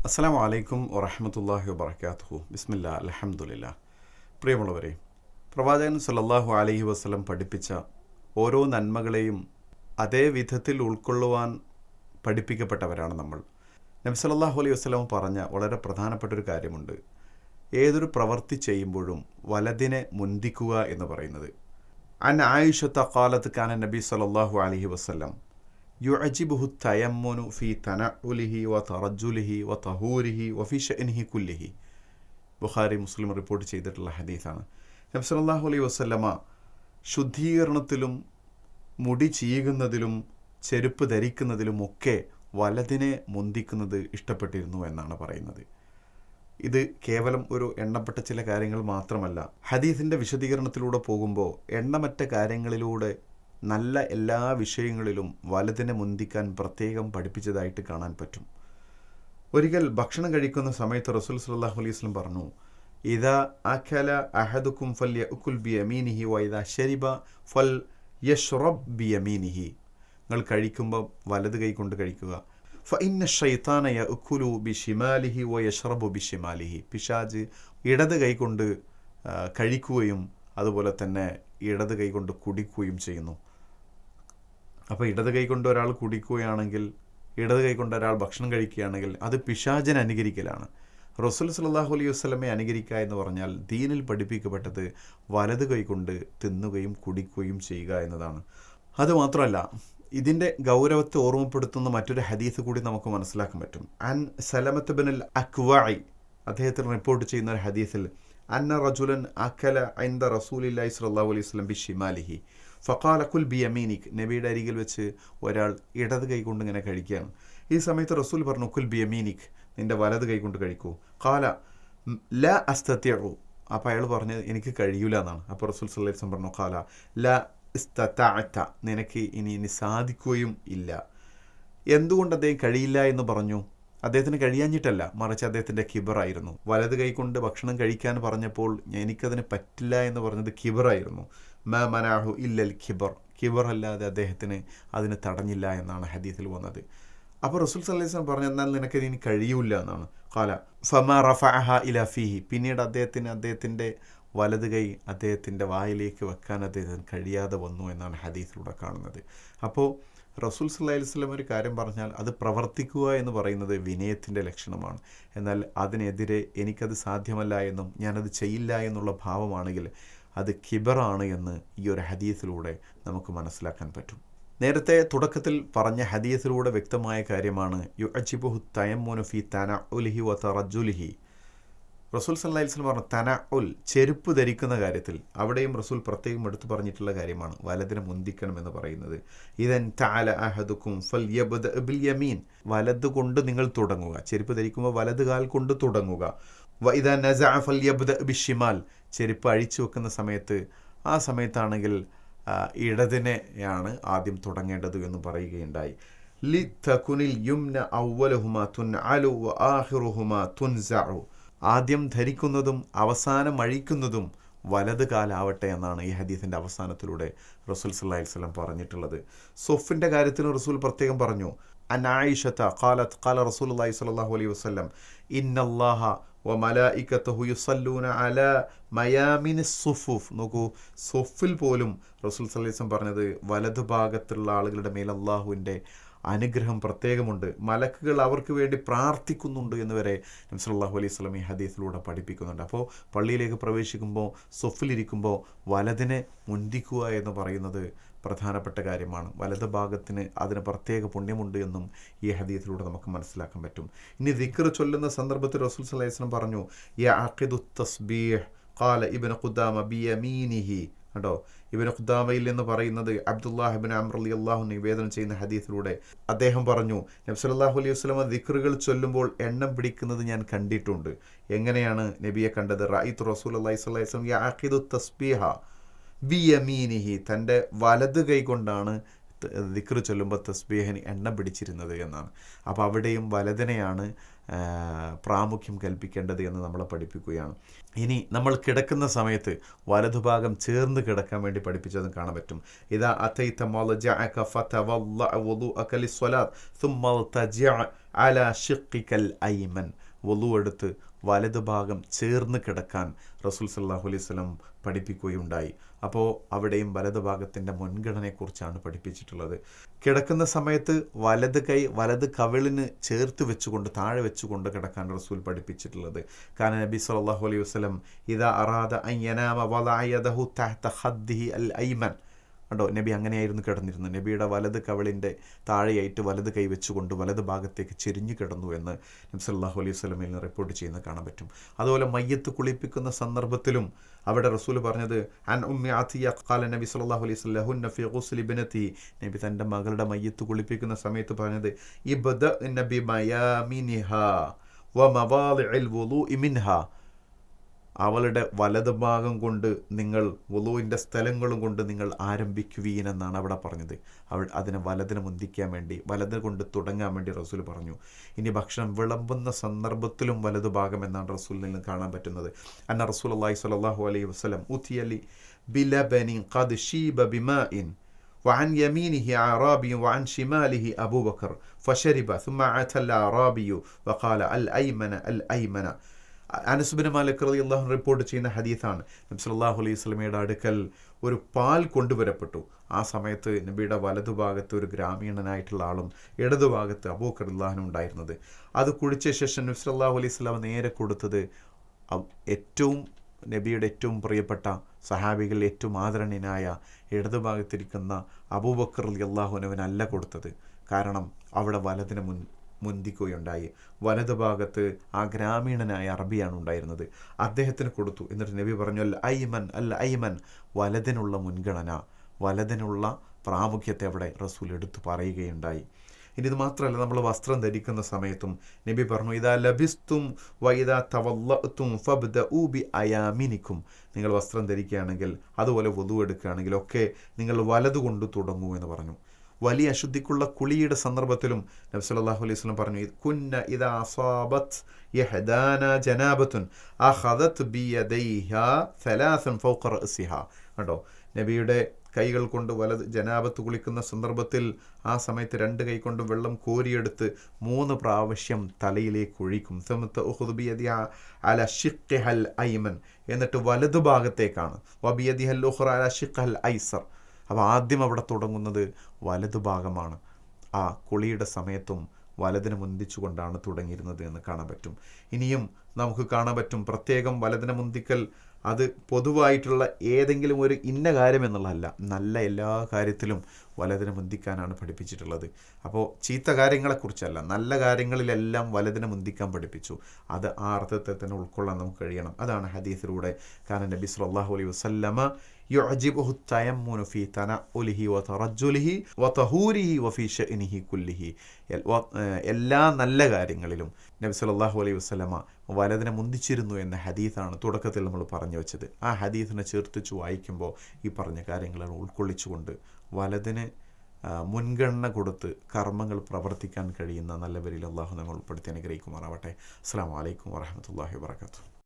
അസ്സലാമു അലൈക്കും വറഹ്മത്തുള്ളാഹി വബറകാതുഹു. ബിസ്മില്ലാ അൽഹംദുലില്ലാ. പ്രിയമുള്ളവരെ, പ്രവാചകൻ സല്ലല്ലാഹു അലൈഹി വസല്ലം പഠിപ്പിച്ച ഓരോ നന്മകളെയും അതേ വിധത്തിൽ ഉൾക്കൊള്ളുവാൻ പഠിപ്പിക്കപ്പെട്ടവരാണ് നമ്മൾ. നബി സല്ലല്ലാഹു അലൈഹി വസല്ലം പറഞ്ഞ വളരെ പ്രധാനപ്പെട്ടൊരു കാര്യമുണ്ട്. ഏതൊരു പ്രവൃത്തി ചെയ്യുമ്പോഴും വലതിനെ മുന്തിക്കുക എന്ന് പറയുന്നത്. അൻ ആയിഷത്ത ഖാലത്ത് കാന നബി സല്ലല്ലാഹു അലൈഹി വസല്ലം യുഅജിബുഹു തയമ്മുനു ഫി തനഉലിഹി വ തറജുലിഹി വ തഹൂരിഹി വ ഫി ഷഅനിഹി കുല്ലിഹി. ബുഖാരി മുസ്ലിം റിപ്പോർട്ട് ചെയ്തിട്ടുള്ള ഹദീസാണ്. നബി സല്ലല്ലാഹു അലൈഹി വസല്ലമ ശുദ്ധീകരണത്തിലും മുടി ചീകുന്നതിലും ചെരുപ്പ് ധരിക്കുന്നതിലുമൊക്കെ വലതിനെ മുന്തിക്കുന്നത് ഇഷ്ടപ്പെട്ടിരുന്നു എന്നാണ് പറയുന്നത്. ഇത് കേവലം ഒരു എണ്ണപ്പെട്ട ചില കാര്യങ്ങൾ മാത്രമല്ല. ഹദീസിൻ്റെ വിശദീകരണത്തിലൂടെ പോകുമ്പോൾ എണ്ണമറ്റ കാര്യങ്ങളിലൂടെ നല്ല എല്ലാ വിഷയങ്ങളിലും വലതിനെ മുന്തിക്കാൻ പ്രത്യേകം പഠിപ്പിച്ചതായിട്ട് കാണാൻ പറ്റും. ഒരിക്കൽ ഭക്ഷണം കഴിക്കുന്ന സമയത്ത് റസൂൽ സല്ലല്ലാഹു അലൈഹി വസല്ലം പറഞ്ഞു, ഇദാ അകല അഹദുക്കും ഫൽയഅകുൽ ബിയമീനിഹി വ ഇദാ ശരിബ ഫൽയശ്റബ് ബിയമീനിഹി. നിങ്ങൾ കഴിക്കുമ്പോൾ വലത് കൈ കൊണ്ട് കഴിക്കുക. ഫഇന്ന ശൈത്താന യഅകുലു ബിശിമാലിഹി വ യശ്റബു ബിശിമാലിഹി. പിശാച് ഇടത് കൈ കൊണ്ട് കഴിക്കുകയും അതുപോലെ തന്നെ ഇടത് കൈ കൊണ്ട് കുടിക്കുകയും ചെയ്യുന്നു. അപ്പോൾ ഇടത് കൈ കൊണ്ട് ഒരാൾ കുടിക്കുകയാണെങ്കിൽ, ഇടത് കൈ കൊണ്ട് ഒരാൾ ഭക്ഷണം കഴിക്കുകയാണെങ്കിൽ അത് പിശാചിനെ അനുകരിക്കലാണ്. റസൂൽ സല്ലല്ലാഹു അലൈഹി വസല്ലമയെ അനുകരിക്കുക എന്ന് പറഞ്ഞാൽ ദീനിൽ പഠിപ്പിക്കപ്പെട്ടത് വലത് കൈ കൊണ്ട് തിന്നുകയും കുടിക്കുകയും ചെയ്യുക എന്നതാണ്. അതുമാത്രമല്ല, ഇതിൻ്റെ ഗൗരവത്തെ ഓർമ്മപ്പെടുത്തുന്ന മറ്റൊരു ഹദീസ് കൂടി നമുക്ക് മനസ്സിലാക്കാൻ പറ്റും. അൻ സലമത്ത് ബിനുൽ അക്വാഇ അദ്ദേഹത്തിന് റിപ്പോർട്ട് ചെയ്യുന്ന ഒരു ഹദീസിൽ അന്ന റജുലൻ അക്കല ഇൻദ റസൂലില്ലാഹി സ്വല്ലല്ലാഹു അലൈഹി വസല്ലം ബിശിമാലിഹി ഫഖാല കുൽ ബിയമീനിക്. നബിയുടെ അരികിൽ വെച്ച് ഒരാൾ ഇടത് കൈ കൊണ്ട് ഇങ്ങനെ കഴിക്കുകയാണ്. ഈ സമയത്ത് റസൂൽ പറഞ്ഞു, കുൽ ബിയമീനിക്, നിൻ്റെ വലത് കൈ കൊണ്ട് കഴിക്കൂ. ഖാല ലാ അസ്തതിഉ. അപ്പോൾ അയാൾ പറഞ്ഞത് എനിക്ക് കഴിയൂല എന്നാണ്. അപ്പോൾ റസൂൽ സല്ലല്ലാഹു അലൈഹി വസല്ലം പറഞ്ഞു, ഖാല ലാ ഇസ്തതഅത, നിനക്ക് ഇനി സാധിക്കുകയും ഇല്ല. എന്തുകൊണ്ട് അദ്ദേഹം കഴിയില്ല എന്ന് പറഞ്ഞു? അദ്ദേഹത്തിന് കഴിയാഞ്ഞിട്ടല്ല, മറിച്ച് അദ്ദേഹത്തിൻ്റെ കിബറായിരുന്നു. വലത് കൈ കൊണ്ട് ഭക്ഷണം കഴിക്കാൻ പറഞ്ഞപ്പോൾ എനിക്കതിന് പറ്റില്ല എന്ന് പറഞ്ഞത് കിബറായിരുന്നു. മാ മനാഹു ഇല്ലൽ കിബർ, കിബർ അല്ലാതെ അദ്ദേഹത്തിന് അതിന് തടഞ്ഞില്ല എന്നാണ് ഹദീസിൽ വന്നത്. അപ്പോൾ റസൂൽ സല്ലല്ലാഹു അലൈഹി വസല്ലം പറഞ്ഞു, എന്നാൽ നിനക്ക് ഇനി കഴിയൂല എന്നാണ്. ഖാല ഫമാ റഫഅഹ ഇലാ ഫീഹി. പിന്നീട് അദ്ദേഹത്തിൻ്റെ വലത് കൈ അദ്ദേഹത്തിൻ്റെ വായിലേക്ക് വെക്കാൻ അദ്ദേഹത്തിന് കഴിയാതെ വന്നു എന്നാണ് ഹദീസിലൂടെ കാണുന്നത്. അപ്പോൾ റസൂൽ സല്ലല്ലാഹു അലൈഹി വസല്ലം ഒരു കാര്യം പറഞ്ഞാൽ അത് പ്രവർത്തിക്കുക എന്ന് പറയുന്നത് വിനയത്തിൻ്റെ ലക്ഷണമാണ്. എന്നാൽ അതിനെതിരെ എനിക്കത് സാധ്യമല്ല എന്നും ഞാനത് ചെയ്യില്ല എന്നുള്ള ഭാവമാണെങ്കിൽ അത് കിബറാണ് എന്ന് ഈ ഒരു ഹദീസിലൂടെ നമുക്ക് മനസ്സിലാക്കാൻ പറ്റും. നേരത്തെ തുടക്കത്തിൽ പറഞ്ഞ ഹദീസിലൂടെ വ്യക്തമായ കാര്യമാണ് യുഅജിബുഹു തയമ്മുനു ഫി തനഉലിഹി വ തറജുലിഹി. റസൂൽ സല്ലല്ലാഹു അലൈഹി വസല്ലം പറഞ്ഞു തനഉൽ, ചെരുപ്പ് ധരിക്കുന്ന കാര്യത്തിൽ അവിടെയും റസൂൽ പ്രത്യേകം എടുത്തു പറഞ്ഞിട്ടുള്ള കാര്യമാണ് വലതിനെ മുന്തിക്കണം എന്ന് പറയുന്നത്. ഇദൻ തഅല അഹദുക്കും ഫൽയബ്ദ ബിൽ യമീൻ, വലത് കൊണ്ട് നിങ്ങൾ തുടങ്ങുക. ചെരുപ്പ് ധരിക്കുമ്പോൾ വലത് കാൽ കൊണ്ട് തുടങ്ങുക. വ ഇദാ നസഅ ഫൽയബ്ദ ബിശ്ശിമാൽ, ചെരുപ്പ് അഴിച്ചു വെക്കുന്ന സമയത്ത് ആ സമയത്താണെങ്കിൽ ഇടതിനെയാണ് ആദ്യം തുടങ്ങേണ്ടത് എന്ന് പറയുകയുണ്ടായി. ലി തകുനിൽ യുംന അവ്വലുഹുമാ തുൻഅലു വ ആഖിറുഹുമാ തുൻസഉ. ആദ്യം ധരിക്കുന്നതും അവസാനം അഴിക്കുന്നതും വലത് കാലാവട്ടെ എന്നാണ് ഈ ഹദീസിൻ്റെ അവസാനത്തിലൂടെ റസൂൽ സല്ലല്ലാഹു അലൈഹി വസല്ലം പറഞ്ഞിട്ടുള്ളത്. സൊഫിൻ്റെ കാര്യത്തിന് റസൂൽ പ്രത്യേകം പറഞ്ഞു, അൻ ആയിഷത ഖാലത്ത് ഖാല റസൂലുള്ളാഹി സ്വല്ലല്ലാഹു അലൈഹി വസല്ലം ഇന്നല്ലാഹ വ മലായികത്തുഹു യുസല്ലൂന അലാ മയാമിനിസ് സുഫൂഫ്. നോക്കൂ, സൊഫിൽ പോലും റസൂൽ സല്ലല്ലാഹു അലൈഹി വസല്ലം പറഞ്ഞത് വലതു ഭാഗത്തുള്ള ആളുകളുടെ മേൽ അള്ളാഹുവിൻ്റെ അനുഗ്രഹം പ്രത്യേകമുണ്ട്, മലക്കുകൾ അവർക്ക് വേണ്ടി പ്രാർത്ഥിക്കുന്നുണ്ട് എന്ന് വരെ നബി സല്ലല്ലാഹു അലൈഹി വസല്ലം ഈ ഹദീസിലൂടെ പഠിപ്പിക്കുന്നുണ്ട്. അപ്പോൾ പള്ളിയിലേക്ക് പ്രവേശിക്കുമ്പോൾ സൊഫിലിരിക്കുമ്പോൾ വലതിനെ മുന്തിക്കുക എന്ന് പറയുന്നത് പ്രധാനപ്പെട്ട കാര്യമാണ്. വലത് ഭാഗത്തിന് അതിന് പ്രത്യേക പുണ്യമുണ്ട് എന്നും ഈ ഹദീസിലൂടെ നമുക്ക് മനസ്സിലാക്കാൻ പറ്റും. ഇനി ദിക്ർ ചൊല്ലുന്ന സന്ദർഭത്തിൽ റസൂൽ സല്ലല്ലാഹു അലൈഹി വസല്ലം പറഞ്ഞു യഅഖിദു തസ്ബീഹ് ഖാല ഇബ്നു ഖുദാമ ബിയമീനിഹി. കേട്ടോ, ഇബ്നു ഖുദാമയിൽ എന്ന് പറയുന്നത് അബ്ദുല്ലാഹ് ഇബ്നു അംർ റളിയല്ലാഹു നിവേദനം ചെയ്യുന്ന ഹദീസിലൂടെ അദ്ദേഹം പറഞ്ഞു, നബി സല്ലല്ലാഹു അലൈഹി വസല്ലം ദിക്റുകൾ ചൊല്ലുമ്പോൾ എണ്ണം പിടിക്കുന്നത് ഞാൻ കണ്ടിട്ടുണ്ട്. എങ്ങനെയാണ് നബിയെ കണ്ടത്? റഅയ്തു റസൂലുള്ളാഹി സ്വല്ലല്ലാഹു അലൈഹി വസല്ലം യഅഖിദു തസ്ബീഹ ബിയമീനിഹി, തൻ്റെ വലത് കൈ കൊണ്ടാണ് ദിക്ർ ചൊല്ലുമ്പോൾ തസ്ബീഹിന് എണ്ണം പിടിച്ചിരുന്നത് എന്നാണ്. അപ്പോൾ അവിടെയും വലതിനെയാണ് പ്രാമുഖ്യം കൽപ്പിക്കേണ്ടത് എന്ന് നമ്മളെ പഠിപ്പിക്കുകയാണ്. ഇനി നമ്മൾ കിടക്കുന്ന സമയത്ത് വലതുഭാഗം ചേർന്ന് കിടക്കാൻ വേണ്ടി പഠിപ്പിച്ചതും കാണാൻ പറ്റും. ഇദാ അതൈത മൽജഅക ഫതവല്ലഅ വുദൂഅക ലിസ്സലാത്ത് സുമ്മ തജിഅ അല ഷിഖിക്കൽ ഐമൻ, വുളു എടുത്ത് വലതു ഭാഗം ചേർന്ന് കിടക്കാൻ റസൂൽ സല്ലല്ലാഹു അലൈഹി വസല്ലം പഠിപ്പിക്കുകയുണ്ടായി. അപ്പോൾ അവിടെയും വലതു ഭാഗത്തിൻ്റെ മുൻഗണനയെക്കുറിച്ചാണ് പഠിപ്പിച്ചിട്ടുള്ളത്. കിടക്കുന്ന സമയത്ത് വലത് കൈ വലത് കവിളിന് ചേർത്ത് വെച്ചുകൊണ്ട് താഴെ വെച്ചുകൊണ്ട് കിടക്കാൻ റസൂൽ പഠിപ്പിച്ചിട്ടുള്ളത്. കാരണം നബി സല്ലല്ലാഹു അലൈഹി വസല്ലം ഇദാ അറാദ അൻ യനാമ വദഅ യദഹു തഹ്ത ഖദ്ദിഹി അൽ ഐമൻ, കണ്ടോ, നബി അങ്ങനെയായിരുന്നു കിടന്നിരുന്നത്. നബിയുടെ വലത് കവിളിൻ്റെ താഴെയായിട്ട് വലത് കൈ വെച്ചുകൊണ്ട് വലത് ഭാഗത്തേക്ക് ചെരിഞ്ഞു കിടന്നു എന്ന് നബി സല്ലല്ലാഹു അലൈഹി വസല്ലമയിൽ നിന്ന് റിപ്പോർട്ട് ചെയ്യുന്നത് കാണാൻ പറ്റും. അതുപോലെ മയ്യത്ത് കുളിപ്പിക്കുന്ന സന്ദർഭത്തിലും അവിടെ റസൂൽ പറഞ്ഞത് അൻ ഉമ്മി ആതിയ ഖാല നബി സല്ലല്ലാഹു അലൈഹി വസല്ലം ഹുന്ന ഫി ഗുസ്ലി ബിനതി, നബി തൻ്റെ മകളുടെ മയ്യത്ത് കുളിപ്പിക്കുന്ന സമയത്ത് പറഞ്ഞത് ഇബ്ദ നബി മയാമിനിഹാ വ മവാദിഇൽ വുളൂഇ മിൻഹാ, അവളുടെ വലത് ഭാഗം കൊണ്ട് നിങ്ങൾ വുളൂഇൻ്റെ സ്ഥലങ്ങളും കൊണ്ട് നിങ്ങൾ ആരംഭിക്കുവീൻ എന്നാണ് അവിടെ പറഞ്ഞത്. അതിനെ വലതിനെ മുന്തിക്കാൻ വേണ്ടി വലത് കൊണ്ട് തുടങ്ങാൻ വേണ്ടി റസൂൽ പറഞ്ഞു. ഇനി ഭക്ഷണം വിളമ്പുന്ന സന്ദർഭത്തിലും വലതു ഭാഗം എന്നാണ് റസൂലിൽ നിന്ന് കാണാൻ പറ്റുന്നത്. അന്ന റസൂലുള്ളാഹി സ്വല്ലല്ലാഹു അലൈഹി വസല്ലം ഉതിയലി ബിലബനി ഖദ് ഷീബ ബിമാഇൻ وعن يمينه أعرابي وعن شماله أبو بكر فشرب ثم أتى الأعرابي وقال الأيمن الأيمن. അനസ് ബിൻ മാലിക് റളിയല്ലാഹു അൻഹു റിപ്പോർട്ട് ചെയ്യുന്ന ഹദീസാണ്. നബി സല്ലല്ലാഹു അലൈഹി വസല്ലമയുടെ അടുക്കൽ ഒരു പാൽ കൊണ്ടുവരപ്പെട്ടു. ആ സമയത്ത് നബിയുടെ വലതുഭാഗത്ത് ഒരു ഗ്രാമീണനായിട്ടുള്ള ആളും ഇടതുഭാഗത്ത് അബൂബക്കർ റളിയല്ലാഹു അൻഹു ഉണ്ടായിരുന്നത്. അത് കുടിച്ച ശേഷം നബി സല്ലല്ലാഹു അലൈഹി വസല്ലം നേരെ കൊടുത്തത് നബിയുടെ ഏറ്റവും പ്രിയപ്പെട്ട സഹാബികളിൽ ഏറ്റവും ആദരണീയനായ ഇടതുഭാഗത്തിരിക്കുന്ന അബൂബക്കർ റളിയല്ലാഹു അൻഹുവിനല്ല കൊടുത്തത്. കാരണം അവിടെ വലതിന് മുന്തിക്കുകയുണ്ടായി. വലതു ഭാഗത്ത് ആ ഗ്രാമീണനായ അറബിയാണ് ഉണ്ടായിരുന്നത്, അദ്ദേഹത്തിന് കൊടുത്തു. എന്നിട്ട് നബി പറഞ്ഞു അൽ ഐമൻ അൽ ഐമൻ, വലതിനുള്ള മുൻഗണന, വലതിനുള്ള പ്രാമുഖ്യത്തെ അവിടെ റസൂൽ എടുത്തു പറയുകയുണ്ടായി. ഇനി ഇത് മാത്രമല്ല, നമ്മൾ വസ്ത്രം ധരിക്കുന്ന സമയത്തും നബി പറഞ്ഞു ഇദാ ലബിസ്തും വഇദാ തവല്ലഅ്തും ഫബ്ദഉ ബി അയാമിനിക്കും, നിങ്ങൾ വസ്ത്രം ധരിക്കുകയാണെങ്കിൽ അതുപോലെ വുദു എടുക്കുകയാണെങ്കിൽ ഒക്കെ നിങ്ങൾ വലതുകൊണ്ട് തുടങ്ങൂ എന്ന് പറഞ്ഞു. വലിയ അശുദ്ധിക്കുള്ള കുളിയുടെ സന്ദർഭത്തിലും നബി സല്ലല്ലാഹു അലൈഹി വസല്ലം പറഞ്ഞു കുന്ന ഇദാ അസാബത് യഹ്ദാന ജനാബത്തുൻ അഖദത് ബിയദൈഹാ സലാസൻ ഫൗഖ റഅസിഹാ. കണ്ടോ, നബിയുടെ കൈകൾ കൊണ്ട് വലത് ജനാബത്ത് കുളിക്കുന്ന സന്ദർഭത്തിൽ ആ സമയത്ത് രണ്ട് കൈ കൊണ്ടും വെള്ളം കോരിയെടുത്ത് 3 പ്രാവശ്യം തലയിലേക്ക് ഒഴിക്കും. അല ഷിഖ്ഹൽ ഐമൻ, എന്നിട്ട് വലതു ഭാഗത്തേക്കാണ് വബിയദിഹൽ ഉഖ്റ അല ഷിഖ്ഹൽ ഐസർ. അപ്പോൾ ആദ്യം അവിടെ തുടങ്ങുന്നത് വലതു ഭാഗമാണ്. ആ കുളിയുടെ സമയത്തും വലതിനെ മുന്തിച്ചുകൊണ്ടാണ് തുടങ്ങിയിരുന്നത് എന്ന് കാണാൻ പറ്റും. ഇനിയും നമുക്ക് കാണാൻ പറ്റും പ്രത്യേകം വലതിനെ മുന്തിക്കൽ അത് പൊതുവായിട്ടുള്ള ഏതെങ്കിലും ഒരു ഇന്ന കാര്യം എന്നുള്ളതല്ല, നല്ല എല്ലാ കാര്യത്തിലും വലതിനെ മുന്തിക്കാനാണ് പഠിപ്പിച്ചിട്ടുള്ളത്. അപ്പോൾ ചീത്ത കാര്യങ്ങളെക്കുറിച്ചല്ല, നല്ല കാര്യങ്ങളിലെല്ലാം വലതിനെ മുന്തിക്കാൻ പഠിപ്പിച്ചു. അത് ആ അർത്ഥത്തെ തന്നെ ഉൾക്കൊള്ളാൻ നമുക്ക് കഴിയണം. അതാണ് ഹദീസിലൂടെ കാരണം നബി സല്ലല്ലാഹു അലൈഹി വസല്ലമ യുഅജിബുഹു തയമ്മുനു ഫീ തനഉലിഹി വതറജ്ജുലിഹി വതഹൂരിഹി വഫീ ശഅനിഹി കുല്ലിഹി. എല്ലാ നല്ല കാര്യങ്ങളിലും നബി സല്ലല്ലാഹു അലൈഹി വസല്ലമ വലതിനെ മുന്തിച്ചിരുന്നു എന്ന ഹദീസാണ് തുടക്കത്തിൽ നമ്മൾ പറഞ്ഞു വെച്ചത്. ആ ഹദീസിനെ ചേർത്തിച്ച് വായിക്കുമ്പോൾ ഈ പറഞ്ഞ കാര്യങ്ങളാണ് ഉൾക്കൊള്ളിച്ചുകൊണ്ട് വലതിന് മുൻഗണന കൊടുത്ത് കർമ്മങ്ങൾ പ്രവർത്തിക്കാൻ കഴിയുന്ന നല്ലവരിൽ അള്ളാഹു നമ്മൾ ഉൾപ്പെടുത്തി അനുഗ്രഹിക്കുമാറാവട്ടെ. അസ്സലാമു അലൈക്കും വറഹ്മത്തുള്ളാഹി വബറകാതുഹു.